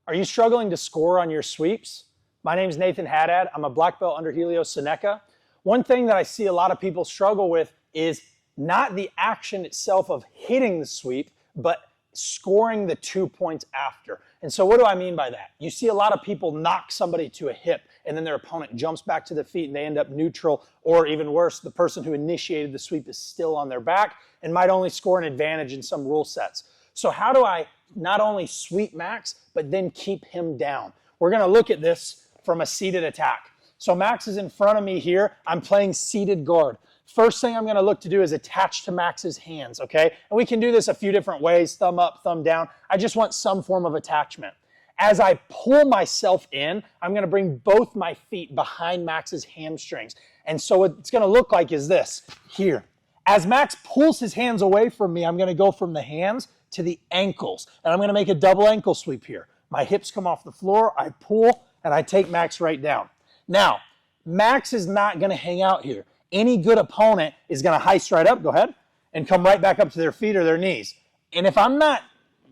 Are you struggling to score on your sweeps? My name is Nathan Haddad. I'm a black belt under Helio Seneca. One thing that I see a lot of people struggle with is not the action itself of hitting the sweep, but scoring the 2 points after. And so what do I mean by that? You see a lot of people knock somebody to a hip and then their opponent jumps back to the feet and they end up neutral, or even worse, the person who initiated the sweep is still on their back and might only score an advantage in some rule sets. So how do I not only sweep Max, but then keep him down? We're going to look at this from a seated attack. So Max is in front of me here. I'm playing seated guard. First thing I'm going to look to do is attach to Max's hands, okay? And we can do this a few different ways, thumb up, thumb down. I just want some form of attachment. As I pull myself in, I'm going to bring both my feet behind Max's hamstrings. And so what it's going to look like is this, here. As Max pulls his hands away from me, I'm going to go from the hands to the ankles. And I'm going to make a double ankle sweep here. My hips come off the floor, I pull, and I take Max right down. Now, Max is not going to hang out here. Any good opponent is going to heist right up, go ahead, and come right back up to their feet or their knees. And if I'm not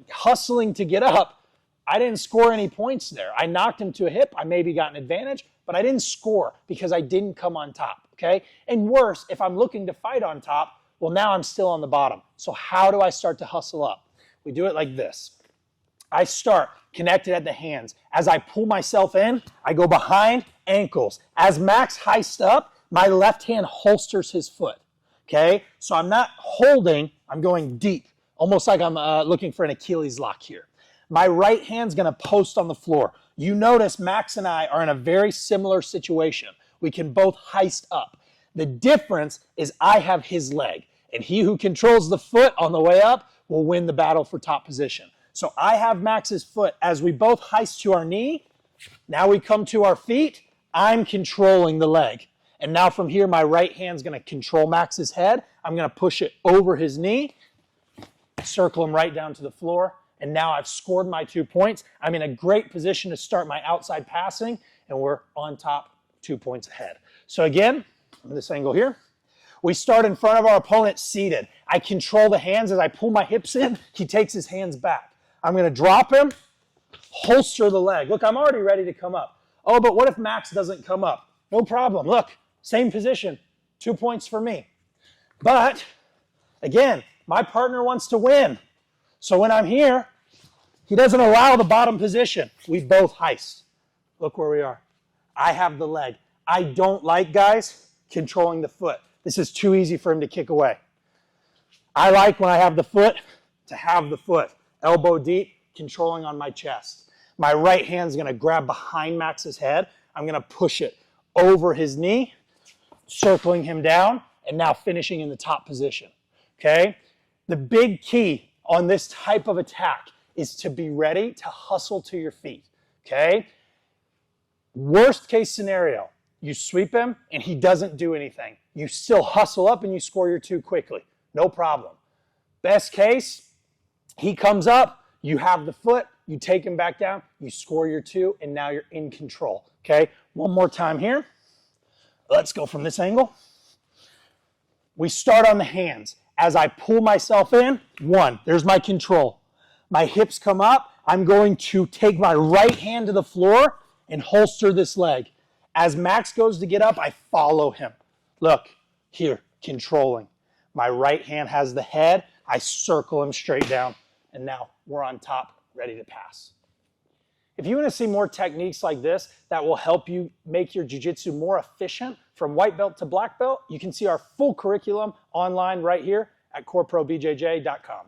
hustling to get up, I didn't score any points there. I knocked him to a hip. I maybe got an advantage, but I didn't score because I didn't come on top, okay? And worse, if I'm looking to fight on top, well, now I'm still on the bottom. So how do I start to hustle up? We do it like this. I start connected at the hands. As I pull myself in, I go behind ankles. As Max heists up, my left hand holsters his foot, okay? So I'm not holding, I'm going deep, almost like I'm looking for an Achilles lock here. My right hand's gonna post on the floor. You notice Max and I are in a very similar situation. We can both heist up. The difference is I have his leg, and he who controls the foot on the way up will win the battle for top position. So I have Max's foot. As we both heist to our knee, now we come to our feet, I'm controlling the leg. And now from here, my right hand's going to control Max's head. I'm going to push it over his knee, circle him right down to the floor, and now I've scored my 2 points. I'm in a great position to start my outside passing, and we're on top 2 points ahead. So again, from this angle here, we start in front of our opponent seated. I control the hands. As I pull my hips in, he takes his hands back. I'm going to drop him, holster the leg. Look, I'm already ready to come up. Oh, but what if Max doesn't come up? No problem. Look, same position, 2 points for me. But, again, my partner wants to win. So when I'm here, he doesn't allow the bottom position. We both heist. Look where we are. I have the leg. I don't like, guys, controlling the foot. This is too easy for him to kick away. I like when I have the foot to have the foot. Elbow deep, controlling on my chest. My right hand's going to grab behind Max's head. I'm going to push it over his knee, circling him down, and now finishing in the top position, okay? The big key on this type of attack is to be ready to hustle to your feet, okay? Worst case scenario, you sweep him and he doesn't do anything. You still hustle up and you score your 2 quickly, no problem. Best case, he comes up, you have the foot, you take him back down, you score your 2, and now you're in control, okay? One more time here. Let's go from this angle. We start on the hands. As I pull myself in, 1, there's my control. My hips come up. I'm going to take my right hand to the floor and holster this leg. As Max goes to get up, I follow him. Look, here, controlling. My right hand has the head. I circle him straight down, and now we're on top, ready to pass. If you want to see more techniques like this that will help you make your jiu-jitsu more efficient from white belt to black belt, you can see our full curriculum online right here at coreprobjj.com.